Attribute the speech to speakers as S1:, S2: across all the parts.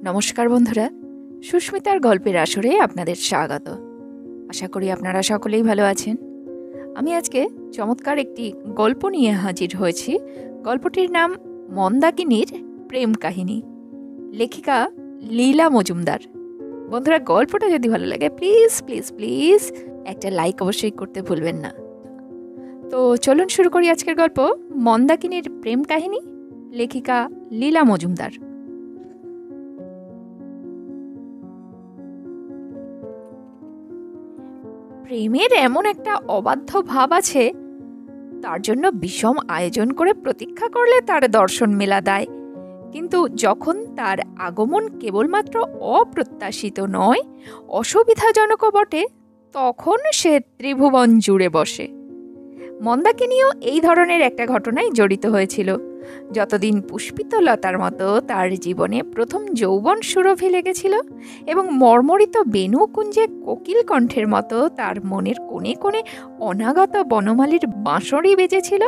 S1: নমস্কার বন্ধুরা, সুস্মিতার গল্পের আসরে আপনাদের স্বাগত। আশা করি আপনারা সকলেই ভালো আছেন। আমি আজকে চমৎকার একটি গল্প নিয়ে হাজির হয়েছি। গল্পটির নাম মন্দাকিনীর প্রেম কাহিনী, লেখিকা লীলা মজুমদার। বন্ধুরা, গল্পটা যদি ভালো লাগে প্লিজ প্লিজ প্লিজ একটা লাইক অবশ্যই করতে ভুলবেন না। তো চলুন শুরু করি আজকের গল্প, মন্দাকিনীর প্রেম কাহিনী, লেখিকা লীলা মজুমদার। প্রেমের এমন একটা অবাধ্য ভাব আছে, তার জন্য বিষম আয়োজন করে প্রতীক্ষা করলে তার দর্শন মেলা দেয়। কিন্তু যখন তার আগমন কেবলমাত্র অপ্রত্যাশিত নয়, অসুবিধাজনকও বটে, তখন সে ত্রিভুবন জুড়ে বসে। মন্দাকিনীও এই ধরনের একটা ঘটনায় জড়িত হয়েছিল। যতদিন পুষ্পিতলতার মতো তার জীবনে প্রথম যৌবন সুরভি লেগেছিল এবং মর্মরিত বেণুকুঞ্জে কোকিল কণ্ঠের মতো তার মনের কোণে কোণে অনাগত বনমালীর বাঁশরি বেজেছিল,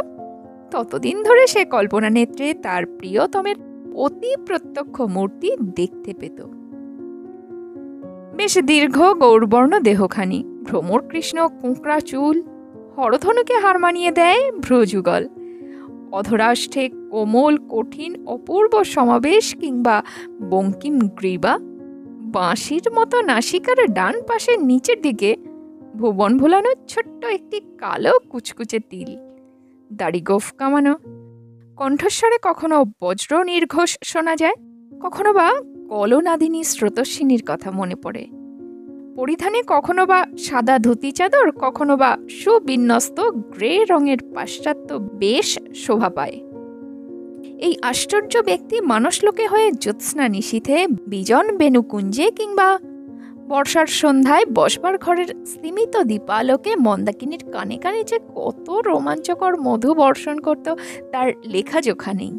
S1: ততদিন ধরে সে কল্পনা নেত্রে তার প্রিয়তমের অতি প্রত্যক্ষ মূর্তি দেখতে পেত। বেশ দীর্ঘ গৌরবর্ণ দেহখানি, ভ্রমর কৃষ্ণ কুঁকড়া চুল, হরধনুকে হার মানিয়ে দেয় ভ্রযুগল, অধরাষ্টে কোমল কঠিন অপূর্ব সমাবেশ কিংবা বঙ্কিম গ্রীবা, বাঁশির মতো নাসিকার ডান পাশের নিচের দিকে ভুবন ভোলানো ছোট্ট একটি কালো কুচকুচে তিল, দাড়ি গোফ কামানো, কণ্ঠস্বরে কখনো বজ্র নির্ঘোষ শোনা যায়, কখনো বা কলনাদিনী স্রোতস্বিনীর কথা মনে পড়ে। পরিধানে কখনো বা সাদা ধুতি চাদর, কখনো বা সুবিন্যস্ত গ্রে রঙের পাশ্চাত্য বেশ শোভা পায়। এই আশ্চর্য ব্যক্তি মানুষলোকে হয়ে জ্যোৎস্না নিশীথে বিজন বেণুকুঞ্জে কিংবা বর্ষার সন্ধ্যায় বসবার ঘরের স্তিমিত দীপালোকে মন্দাকিনীর কানে কানে যে কত রোমাঞ্চকর মধু বর্ষণ করত তার লেখাজোখা নেই।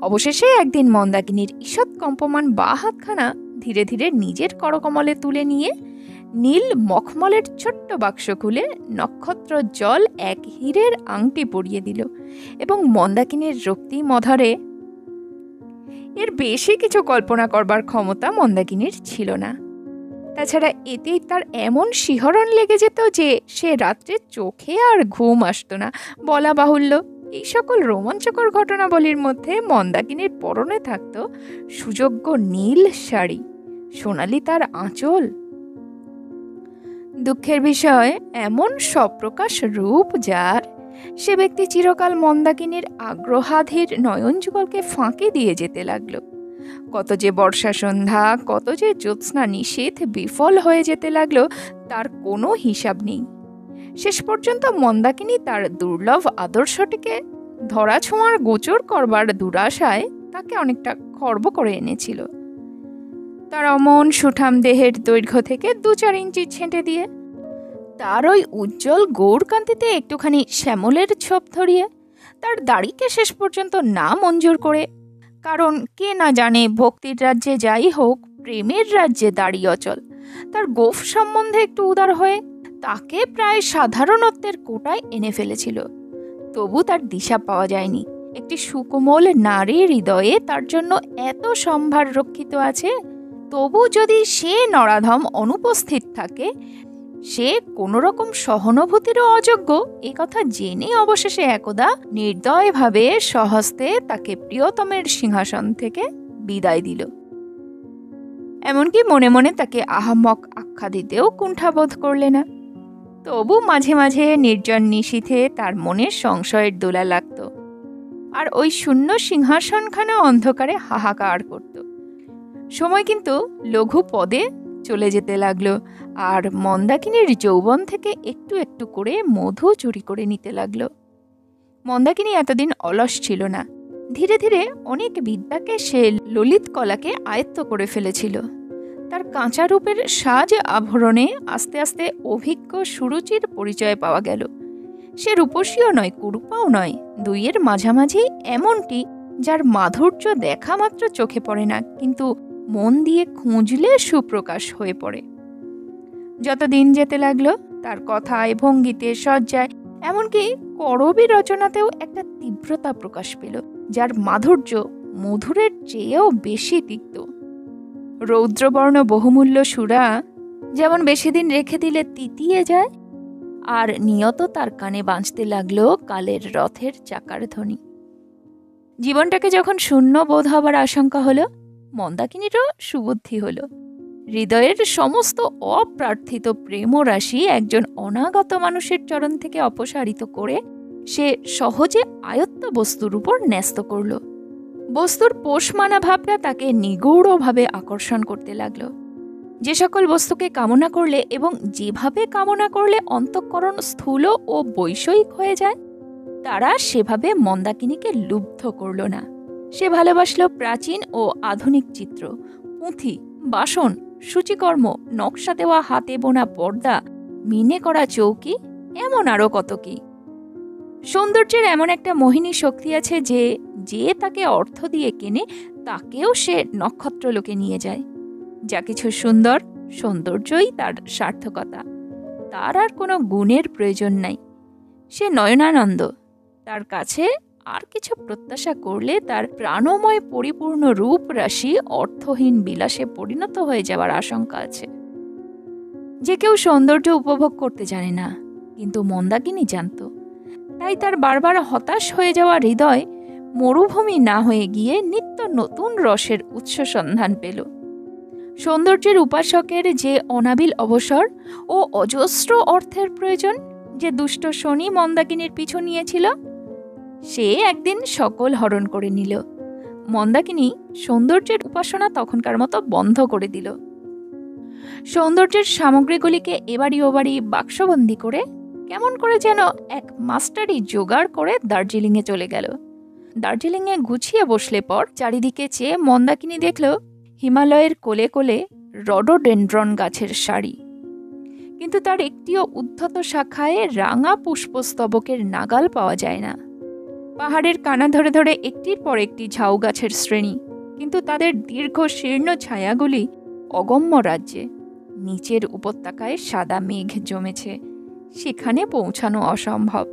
S1: অবশেষে একদিন মন্দাকিনীর ঈষৎ কম্পমান বা হাতখানা ধীরে ধীরে নিজের করকমলে তুলে নিয়ে নীল মখমলের ছোট্ট বাক্স খুলে নক্ষত্র জল এক হীরের আংটি পরিয়ে দিল এবং মন্দাকিনীর রক্তিম অধরে। এর বেশি কিছু কল্পনা করবার ক্ষমতা মন্দাকিনীর ছিল না। তাছাড়া এতেই তার এমন শিহরণ লেগে যেত যে সে রাত্রে চোখে আর ঘুম আসতো না। বলা বাহুল্য, এই সকল রোমাঞ্চকর ঘটনাবলীর মধ্যে মন্দাকিনীর পরনে থাকত সুযোগ্য নীল শাড়ি, সোনালি তার আঁচল। দুঃখের বিষয়, এমন সপ্রকাশ রূপ যার, সে ব্যক্তি চিরকাল মন্দাকিনীর আগ্রহাধীর নয়ন যুগলকে ফাঁকি দিয়ে যেতে লাগলো। কত যে বর্ষা সন্ধ্যা, কত যে জ্যোৎস্না নিশীথ বিফল হয়ে যেতে লাগলো, তার কোনো হিসাব নেই। শেষ পর্যন্ত মন্দাকিনী তার দুর্লভ আদর্শটিকে ধরাছোঁয়ার গোচর করবার দুরাশায় তাকে অনেকটা খর্ব করে এনেছিল। তার অমন সুঠাম দেহের দৈর্ঘ্য থেকে 2-4 ইঞ্চি ছেঁটে দিয়ে, তার ওই উজ্জ্বল গৌরকান্তিতে একটুখানি শ্যামলের ছোপ ধরিয়ে, তার দাড়িকে শেষ পর্যন্ত না মঞ্জুর করে, কারণ কে না জানে ভক্তির রাজ্যে যাই হোক, প্রেমের রাজ্যে দাড়ি অচল, তার গোফ সম্বন্ধে একটু উদার হয়ে তাকে প্রায় সাধারণত্বের কোটায় এনে ফেলেছিল। তবু তার দিশা পাওয়া যায়নি। একটি সুকোমল নারী হৃদয়ে তার জন্য এত সম্ভার রক্ষিত আছে, তবু যদি সে নরাধম অনুপস্থিত থাকে, সে কোনো রকম সহানুভূতিরও অযোগ্য, এ কথা জেনে অবশেষে একদা নির্দয়ভাবে স্বহস্তে তাকে প্রিয়তমের সিংহাসন থেকে বিদায় দিল। এমনকি মনে মনে তাকে আহাম্মক আখ্যা দিতেও কুণ্ঠাবোধ করলে না। তবু মাঝে মাঝে নির্জন নিশীথে তার মনে সংশয়ের দোলা লাগত, আর ওই শূন্য সিংহাসনখানা অন্ধকারে হাহাকার করত। সময় কিন্তু লঘু পদে চলে যেতে লাগলো, আর মন্দাকিনীর যৌবন থেকে একটু একটু করে মধু চুরি করে নিতে লাগলো। মন্দাকিনী এতদিন অলস ছিল না। ধীরে ধীরে অনেক বিদ্যাকে সে ললিত কলাকে আয়ত্ত করে ফেলেছিল। তার কাঁচা রূপের সাজ আভরণে আস্তে আস্তে অভিজ্ঞ সুরুচির পরিচয় পাওয়া গেল। সে রূপসীও নয়, কুরুপাও নয়, দুইয়ের মাঝামাঝি, এমনটি যার মাধুর্য দেখা মাত্র চোখে পড়ে না, কিন্তু মন দিয়ে খুঁজলে সুপ্রকাশ হয়ে পড়ে। যত দিন যেতে লাগলো, তার কথায়, ভঙ্গিতে, সজ্জায়, এমনকি করবি রচনাতেও একটা তীব্রতা প্রকাশ পেল। যার মাধুর্য মধুরের চেয়েও বেশি তিক্ত। রৌদ্রবর্ণ বহুমূল্য সুরা যেমন বেশি দিন রেখে দিলে তিতিয়ে যায়, আর নিয়ত তার কানে বাজতে লাগলো কালের রথের চাকার ধ্বনি। জীবনটাকে যখন শূন্য বোধ হবার আশঙ্কা হলো, মন্দাকিনীরও সুবুদ্ধি হলো। হৃদয়ের সমস্ত অপ্রার্থিত প্রেমরাশি একজন অনাগত মানুষের চরণ থেকে অপসারিত করে সে সহজে আয়ত্ত বস্তুর উপর ন্যস্ত করল। বস্তুর পোষমানা ভাবটা তাকে নিগূঢ়ভাবে আকর্ষণ করতে লাগল। যে সকল বস্তুকে কামনা করলে এবং যেভাবে কামনা করলে অন্তঃকরণ স্থূল ও বৈষয়িক হয়ে যায়, তারা সেভাবে মন্দাকিনীকে লুব্ধ করল না। সে ভালোবাসল প্রাচীন ও আধুনিক চিত্র, পুঁথি, বাসন, সূচিকর্ম, নকশা দেওয়া হাতে বোনা পর্দা, মিনে করা চৌকি, এমন আরও কত কি। সৌন্দর্যের এমন একটা মোহিনী শক্তি আছে যে যে তাকে অর্থ দিয়ে কেনে তাকেও সে নক্ষত্রলোকে নিয়ে যায়। যা কিছু সুন্দর, সৌন্দর্যই তার সার্থকতা। তার আর কোনো গুণের প্রয়োজন নাই। সে নয়নানন্দ। তার কাছে আর কিছু প্রত্যাশা করলে তার প্রাণময় পরিপূর্ণ রূপ রাশি অর্থহীন বিলাসে পরিণত হয়ে যাওয়ার আশঙ্কা আছে। যে কেউ সৌন্দর্য উপভোগ করতে জানে না, কিন্তু মন্দাকিনী জানত। তাই তার বারবার হতাশ হয়ে যাওয়া হৃদয় মরুভূমি না হয়ে গিয়ে নিত্য নতুন রসের উৎস সন্ধান পেল। সৌন্দর্যের উপাসকের যে অনাবিল অবসর ও অজস্র অর্থের প্রয়োজন, যে দুষ্ট শনি মন্দাকিনীর পিছু নিয়েছিল, সে একদিন সকল হরণ করে নিল। মন্দাকিনী সৌন্দর্যের উপাসনা তখনকার মতো বন্ধ করে দিল। সৌন্দর্যের সামগ্রীগুলিকে এবাড়ি ওবাড়ি বাক্সবন্দি করে কেমন করে যেন এক মাস্টারি জোগাড় করে দার্জিলিংয়ে চলে গেল। দার্জিলিংয়ে গুছিয়ে বসলে পর চারিদিকে চেয়ে মন্দাকিনী দেখল হিমালয়ের কোলে কোলে রডোডেন্ড্রন গাছের সারি, কিন্তু তার একটিও উদ্ধত শাখায় রাঙা পুষ্পস্তবকের নাগাল পাওয়া যায় না। পাহাড়ের কানা ধরে ধরে একটির পর একটি ঝাউ গাছের শ্রেণী, কিন্তু তাদের দীর্ঘ শীর্ণ ছায়াগুলি অগম্য রাজ্যে। নিচের উপত্যকায় সাদা মেঘ জমেছে, সেখানে পৌঁছানো অসম্ভব।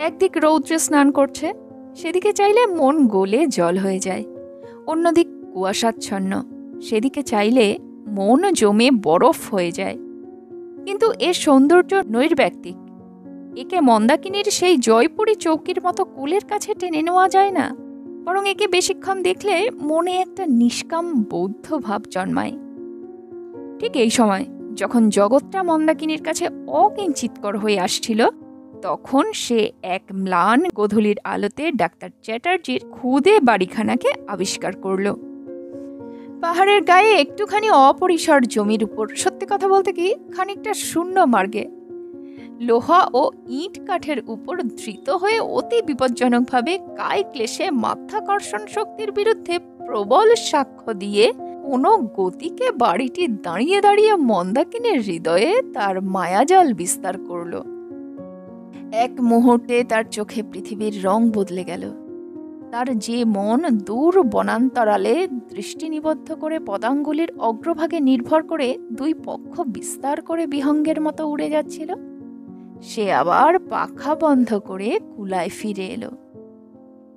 S1: একদিক রৌদ্রে স্নান করছে, সেদিকে চাইলে মন গলে জল হয়ে যায়। অন্যদিক কুয়াশাচ্ছন্ন, সেদিকে চাইলে মন জমে বরফ হয়ে যায়। কিন্তু এর সৌন্দর্য নৈর্ব্যক্তিক। একে মন্দাকিনীর সেই জয়পুরী চৌকির মতো কুলের কাছে টেনে নেওয়া যায় না, বরং একে বেশিক্ষণ দেখলে মনে একটা নিষ্কাম বৌদ্ধ ভাব জন্মায়। ঠিক এই সময় যখন জগৎটা মন্দাকিনীর কাছে অকিঞ্চিৎকর হয়ে আসছিল, তখন সে এক ম্লান গোধূলির আলোতে ডাক্তার চ্যাটার্জির খুদে বাড়িখানাকে আবিষ্কার করল। পাহাড়ের গায়ে একটুখানি অপরিসর জমির উপর, সত্যি কথা বলতে কি খানিকটা শূন্য মার্গে, লোহা ও ইট কাঠের উপর ধৃত হয়ে অতি বিপজ্জনকভাবে কায় ক্লেশে মাধ্যাকর্ষণ শক্তির বিরুদ্ধে প্রবল সাক্ষ্য দিয়ে কোনো গতিকে বাড়িটি দাঁড়িয়ে দাঁড়িয়ে মন্দাকিনীর হৃদয়ে তার মায়াজাল বিস্তার করল। এক মুহূর্তে তার চোখে পৃথিবীর রং বদলে গেল। তার যে মন দূর বনান্তরালে দৃষ্টি নিবদ্ধ করে পদাঙ্গুলির অগ্রভাগে নির্ভর করে দুই পক্ষ বিস্তার করে বিহঙ্গের মতো উড়ে যাচ্ছিল, সে আবার পাখা বন্ধ করে কুলায় ফিরে এলো।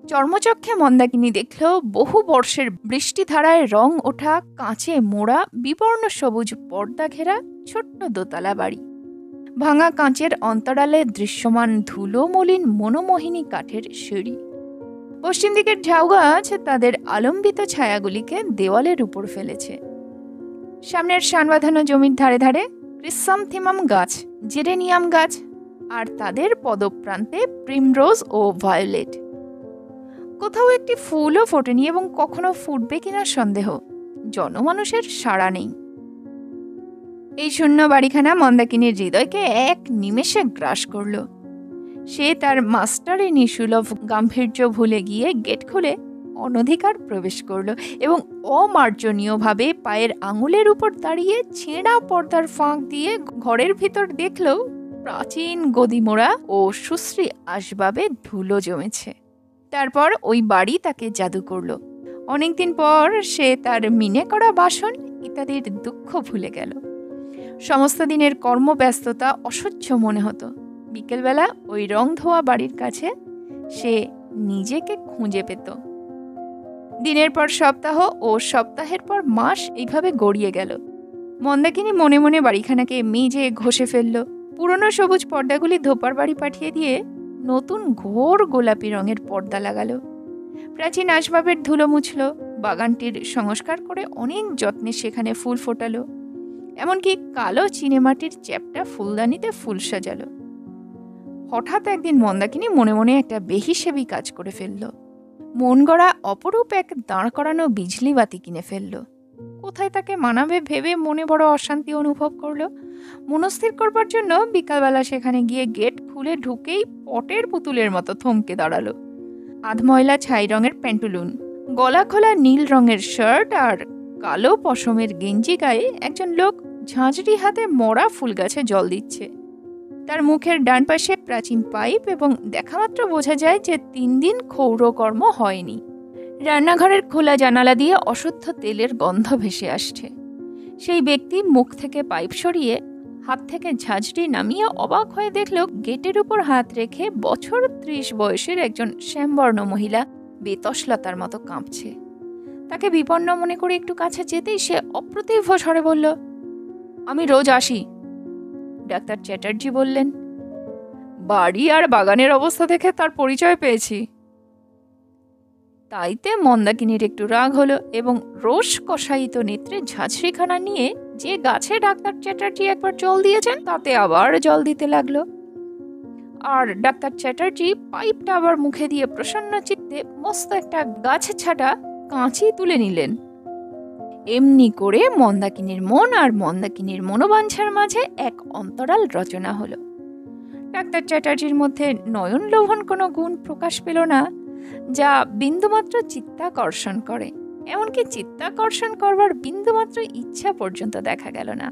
S1: চর্মচক্ষে মন্দাকিনী দেখল বহু বর্ষের বৃষ্টিধারায় রং ওঠা কাঁচে মোড়া বিবর্ণ সবুজ পর্দা ঘেরা ছোট্ট দোতলা বাড়ি। ভাঙা কাঁচের অন্তরালে দৃশ্যমান ধুলো মলিন মনোমোহিনী কাঠের সিঁড়ি। পশ্চিম দিকের ঝাউ গাছ তাদের আলম্বিত ছায়াগুলিকে দেওয়ালের উপর ফেলেছে। সামনের শান বাঁধানো জমির ধারে ধারে ক্রিসান্থেমাম গাছ, জেরেনিয়াম গাছ, আর তাদের পদপ্রান্তে প্রিমরোজ ও ভায়োলেট। কোথাও একটি ফুলও ফোটেনি এবং কখনো ফুটবে কিনা সন্দেহ। জনমানুষের সাড়া নেই। এই শূন্য বাড়িখানা মন্দাকিনীর হৃদয়কে এক নিমেষে গ্রাস করল। সে তার মাস্টারিনী সুলভ গাম্ভীর্য ভুলে গিয়ে গেট খুলে অনধিকার প্রবেশ করল এবং অমার্জনীয়ভাবে পায়ের আঙুলের উপর দাঁড়িয়ে ছেঁড়া পর্দার ফাঁক দিয়ে ঘরের ভিতর দেখল প্রাচীন গদিমোড়া ও সুশ্রী আসবাবে ধুলো জমেছে। তারপর ওই বাড়ি তাকে জাদু করল। অনেকদিন পর সে তার মিনে করা বাসন ইত্যাদির দুঃখ ভুলে গেল। সমস্ত দিনের কর্মব্যস্ততা অসহ্য মনে হতো। বিকেলবেলা ওই রং ধোয়া বাড়ির কাছে সে নিজেকে খুঁজে পেত। দিনের পর সপ্তাহ ও সপ্তাহের পর মাস এইভাবে গড়িয়ে গেল। মন্দাকিনী মনে মনে বাড়িখানাকে মেজে ঘষে ফেলল। পুরনো সবুজ পর্দাগুলি ধোপার বাড়ি পাঠিয়ে দিয়ে নতুন ঘোর গোলাপি রঙের পর্দা লাগালো। প্রাচীন আসবাবের ধুলো মুছল, বাগানটির সংস্কার করে অনেক যত্নে সেখানে ফুল ফোটালো, এমনকি কালো চিনেমাটির চ্যাপ্টা ফুলদানিতে ফুল সাজালো। হঠাৎ একদিন মন্দাকিনী মনে মনে একটা বেহিসেবি কাজ করে ফেলল। মন গড়া অপরূপ এক দাঁড় করানো বিজলি বাতি কিনে ফেলল। কোথায় তাকে মানাবে ভেবে মনে বড় অশান্তি অনুভব করলো। মনস্থির করবার জন্য বিকালবেলা সেখানে গিয়ে গেট খুলে ঢুকেই পটের পুতুলের মতো থমকে দাঁড়ালো। আধময়লা ছাই রঙের প্যান্টুলুন, গলা খোলা নীল রঙের শার্ট আর কালো পশমের গেঞ্জি গায়ে একজন লোক ঝাঁঝরি হাতে মরা ফুল গাছে জল দিচ্ছে। তার মুখের ডান পাশে প্রাচীন পাইপ এবং দেখামাত্র বোঝা যায় যে 3 দিন ক্ষৌরকর্ম হয়নি। রান্নাঘরের খোলা জানালা দিয়ে অশুদ্ধ তেলের গন্ধ ভেসে আসছে। সেই ব্যক্তি মুখ থেকে পাইপ সরিয়ে হাত থেকে ঝাঁঝরি নামিয়ে অবাক হয়ে দেখল গেটের উপর হাত রেখে বছর 30 বয়সের একজন শ্যামবর্ণ মহিলা বেতসলতার মতো কাঁপছে। তাকে বিপন্ন মনে করে একটু কাছে যেতেই সে অপ্রতিভ স্বরে বলল, আমি রোজ আসি। ডাক্তার চ্যাটার্জি বললেন, বাড়ি আর বাগানের অবস্থা দেখে তার পরিচয় পেয়েছি। তাইতে মন্দাকিনীর একটু রাগ হলো এবং রোষ কষায়িত নেত্রে ঝাঁঝরিখানা নিয়ে যে গাছে ডাক্তার চ্যাটার্জি একবার জল দিয়েছেন তাতে আবার জল দিতে লাগলো। আর ডাক্তার চ্যাটার্জি পাইপটা আবার মুখে দিয়ে প্রসন্ন চিত্তে মস্ত একটা গাছ ছাটা কাঁচি তুলে নিলেন। এমনি করে মন্দাকিনীর মন আর মন্দাকিনীর মনোবাঞ্ছার মাঝে এক অন্তরাল রচনা হলো। ডাক্তার চ্যাটার্জির মধ্যে নয়ন লোভন কোনো গুণ প্রকাশ পেল না যা বিন্দুমাত্র চিত্তাকর্ষণ করে, এমনকি চিত্তাকর্ষণ করবার বিন্দুমাত্র ইচ্ছা পর্যন্ত দেখা গেল না।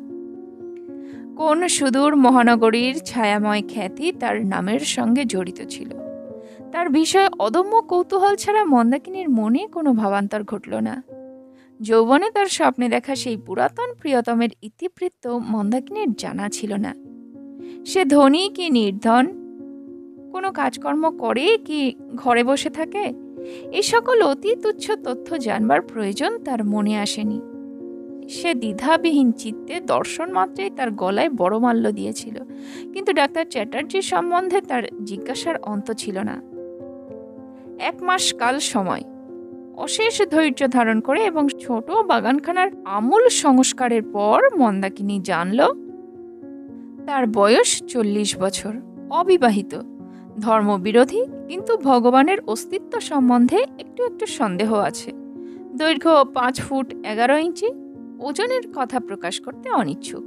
S1: কোন সুদূর মহানগরীর ছায়াময় খ্যাতি তার নামের সঙ্গে জড়িত ছিল। তার বিষয়ে অদম্য কৌতূহল ছাড়া মন্দাকিনীর মনে কোনো ভাবান্তর ঘটল না। যৌবনে তার স্বপ্নে দেখা সেই পুরাতন প্রিয়তমের ইতিবৃত্ত মন্দাকিনীর জানা ছিল না। সে ধনী কি নির্ধন, কোনো কাজকর্ম করে কি ঘরে বসে থাকে, এই সকল অতি তুচ্ছ তথ্য জানবার প্রয়োজন তার মনে আসেনি। সে দ্বিধাবিহীন চিত্তে দর্শন মাত্রেই তার গলায় বড় মাল্য দিয়েছিল, কিন্তু ডাক্তার চ্যাটার্জির সম্বন্ধে তার জিজ্ঞাসার অন্ত ছিল না। 1 মাস কাল সময়, অশেষ ধৈর্য ধারণ করে এবং ছোট বাগানখানার আমূল সংস্কারের পর মন্দাকিনী জানল তার বয়স 40 বছর, অবিবাহিত, ধর্মবিরোধী, কিন্তু ভগবানের অস্তিত্ব সম্বন্ধে একটু একটু সন্দেহ আছে। দৈর্ঘ্য 5 ফুট 11 ইঞ্চি, ওজনের কথা প্রকাশ করতে অনিচ্ছুক।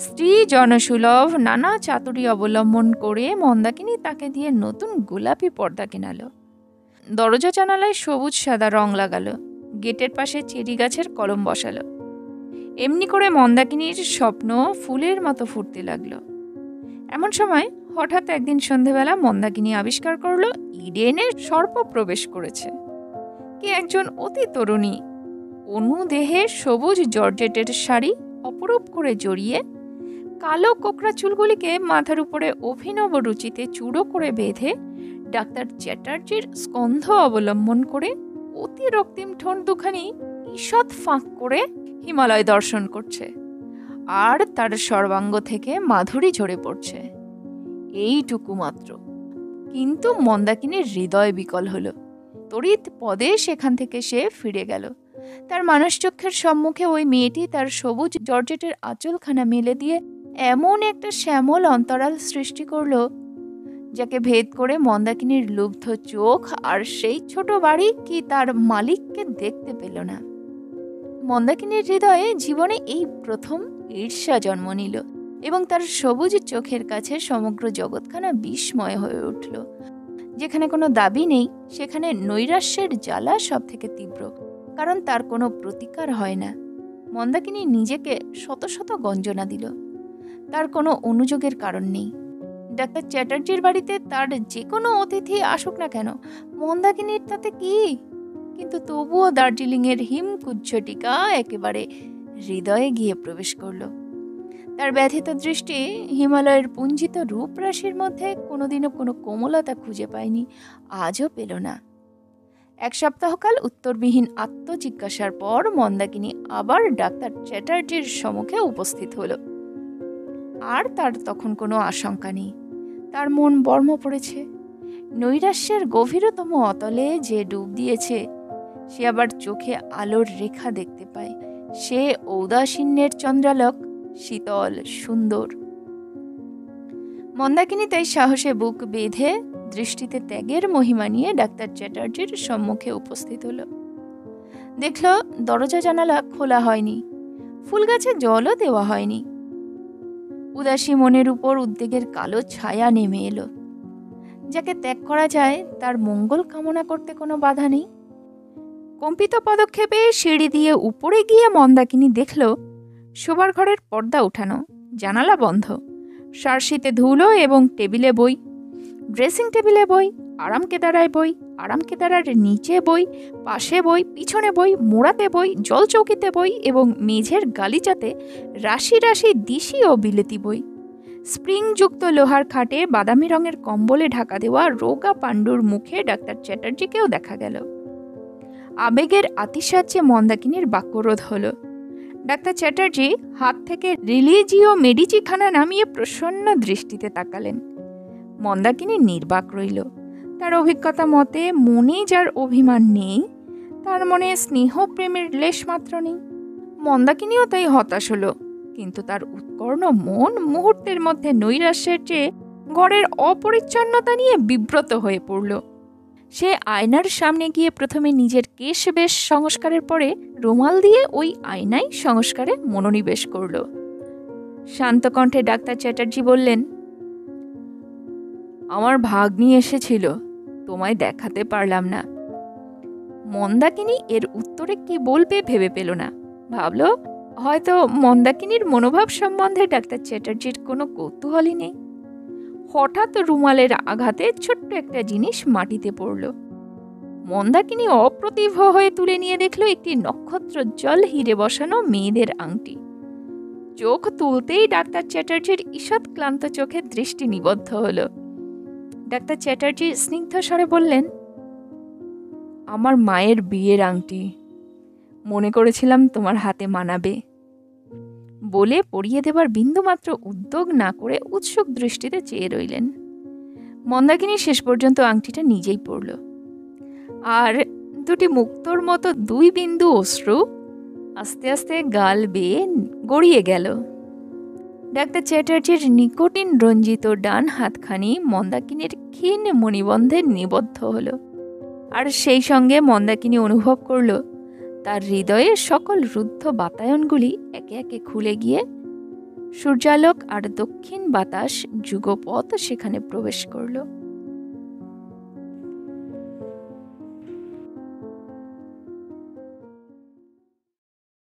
S1: স্ত্রী জনসুলভ নানা চাতুরী অবলম্বন করে মন্দাকিনী তাকে দিয়ে নতুন গোলাপি পর্দা কেনালো। দরজা জানালায় সবুজ সাদা রং লাগালো, গেটের পাশে চেরি গাছের কলম বসালো। এমনি করে মন্দাকিনীর স্বপ্ন ফুলের মতো ফুটতে লাগলো। এমন সময় হঠাৎ একদিন সন্ধেবেলা মন্দাকিনী আবিষ্কার করলো ইডেনে সর্প প্রবেশ করেছে। কি একজন অতি তরুণী, অনুদেহে সবুজ জর্জেটের শাড়ি অপরূপ করে জড়িয়ে, কালো কোকড়া চুলগুলিকে মাথার উপরে অভিনব রুচিতে চূড়ো করে বেঁধে ডাক্তার চ্যাটার্জির স্কন্ধ অবলম্বন করে অতি রক্তিম ঠোঁট দুখানি ঈষৎ ফাঁক করে হিমালয় দর্শন করছে, আর তার সর্বাঙ্গ থেকে মাধুরী ঝরে পড়ছে। এইটুকু মাত্র, কিন্তু মন্দাকিনীর হৃদয় বিকল হলো। তড়িৎ পদে সেখান থেকে সে ফিরে গেল। তার মানসচক্ষের সম্মুখে ওই মেয়েটি তার সবুজ জর্জেটের আঁচলখানা মেলে দিয়ে এমন একটা শ্যামল অন্তরাল সৃষ্টি করল যাকে ভেদ করে মন্দাকিনীর লুব্ধ চোখ আর সেই ছোট বাড়ি কি তার মালিককে দেখতে পেল না। মন্দাকিনীর হৃদয়ে জীবনে এই প্রথম ঈর্ষা জন্ম নিল এবং তার সবুজ চোখের কাছে সমগ্র জগৎখানা বিস্ময় হয়ে উঠল। যেখানে কোনো দাবি নেই সেখানে নৈরাশ্যের জ্বালা সব থেকে তীব্র, কারণ তার কোনো প্রতিকার হয় না। মন্দাকিনী নিজেকে শত শত গঞ্জনা দিল, তার কোনো অনুযোগের কারণ নেই। ডাক্তার চ্যাটার্জির বাড়িতে তার যে কোনো অতিথি আসুক না কেন, মন্দাকিনীর তাতে কি? কিন্তু তবুও দার্জিলিংয়ের হিমকুজ্ঝটিকা একেবারে হৃদয়ে গিয়ে প্রবেশ করল। তার ব্যথিত দৃষ্টি হিমালয়ের পুঞ্জিত রূপরাশির মধ্যে কোনোদিনও কোনো কোমলতা খুঁজে পায়নি, আজও পেল না। এক সপ্তাহকাল উত্তরবিহীন আত্মজিজ্ঞাসার পর মন্দাকিনী আবার ডাক্তার চ্যাটার্জির সম্মুখে উপস্থিত হলো। আর তার তখন কোনো আশঙ্কা নেই। তার মন বর্ম পড়েছে। নৈরাশ্যের গভীরতম অতলে যে ডুব দিয়েছে, সে আবার চোখে আলোর রেখা দেখতে পায়। সে ঔদাসীন্যের চন্দ্রালোক, শীতল, সুন্দর। মন্দাকিনী তাই সাহসে বুক বেঁধে দৃষ্টিতে ত্যাগের মহিমা নিয়ে ডাক্তার চ্যাটার্জির সম্মুখে উপস্থিত হলো। দেখল দরজা জানালা খোলা হয়নি, ফুল গাছে জলও দেওয়া হয়নি। উদাসী মনের উপর উদ্বেগের কালো ছায়া নেমে এলো। যাকে ত্যাগ করা যায় তার মঙ্গল কামনা করতে কোনো বাধা নেই। কম্পিত পদক্ষেপে সিঁড়ি দিয়ে উপরে গিয়ে মন্দাকিনী দেখল শোবার ঘরের পর্দা উঠানো, জানালা বন্ধ, শার্শিতে ধুলো এবং টেবিলে বই, ড্রেসিং টেবিলে বই, আরাম কেদারায় বই, আরাম কেদারার নিচে বই, পাশে বই, পিছনে বই, মোড়াতে বই, জলচৌকিতে বই এবং মেঝের গালিচাতে রাশি রাশি দিশি ও বিলেতি বই। স্প্রিংযুক্ত লোহার খাটে বাদামি রঙের কম্বলে ঢাকা দেওয়া রোগা পাণ্ডুর মুখে ডাক্তার চ্যাটার্জিকেও দেখা গেল। আবেগের আতিশয্যে মন্দাকিনীর বাক্যরোধ হলো। ডাক্তার চ্যাটার্জি হাত থেকে রিলিজিও মেডিচিখানা নামিয়ে প্রসন্ন দৃষ্টিতে তাকালেন। মন্দাকিনী নির্বাক রইল। তার অভিজ্ঞতা মতে মনে যার অভিমান নেই, তার মনে স্নেহ প্রেমের লেশ মাত্র নেই। মন্দাকিনীও তাই হতাশ হলো, কিন্তু তার উৎকর্ণ মন মুহূর্তের মধ্যে নৈরাশ্যের চেয়ে ঘরের অপরিচ্ছন্নতা নিয়ে বিব্রত হয়ে পড়ল। সে আয়নার সামনে গিয়ে প্রথমে নিজের কেশ বেশ সংস্কারের পরে রুমাল দিয়ে ওই আয়নায় সংস্কারে মনোনিবেশ করল। শান্ত কণ্ঠে ডাক্তার চ্যাটার্জি বললেন, আমার ভাগ্নি এসেছিল, তোমায় দেখাতে পারলাম না। মন্দাকিনী এর উত্তরে কি বলবে ভেবে পেল না। ভাবল হয়তো মন্দাকিনীর মনোভাব সম্বন্ধে ডাক্তার চ্যাটার্জির কোনো কৌতূহলই নেই। হঠাৎ রুমালের আঘাতে ছোট্ট একটা জিনিস মাটিতে পড়ল। মন্দাকিনী অপ্রতিভ হয়ে তুলে নিয়ে দেখল একটি নক্ষত্রোজ্জ্বল হিরে বসানো মেয়েদের আংটি। চোখ তুলতেই ডাক্তার চ্যাটার্জির ঈষৎ ক্লান্ত চোখে দৃষ্টি নিবদ্ধ হল। ডাক্তার চ্যাটার্জি স্নিগ্ধ স্বরে বললেন, আমার মায়ের বিয়ের আংটি, মনে করেছিলাম তোমার হাতে মানাবে। বলে পরিয়ে দেবার বিন্দুমাত্র উদ্যোগ না করে উৎসুক দৃষ্টিতে চেয়ে রইলেন। মন্দাকিনী শেষ পর্যন্ত আংটিটা নিজেই পরল, আর দুটি মুক্তোর মতো 2 বিন্দু অশ্রু আস্তে আস্তে গাল বেয়ে গড়িয়ে গেল। ডাক্তার চ্যাটার্জির নিকোটিন রঞ্জিত ডান হাতখানি মন্দাকিনীর ক্ষীণ মণিবন্ধে নিবদ্ধ হল, আর সেই সঙ্গে মন্দাকিনী অনুভব করল তার হৃদয়ের সকল রুদ্ধ বাতায়নগুলি একে একে খুলে গিয়ে সূর্যালোক আর দক্ষিণ বাতাস যুগপৎ সেখানে প্রবেশ করল।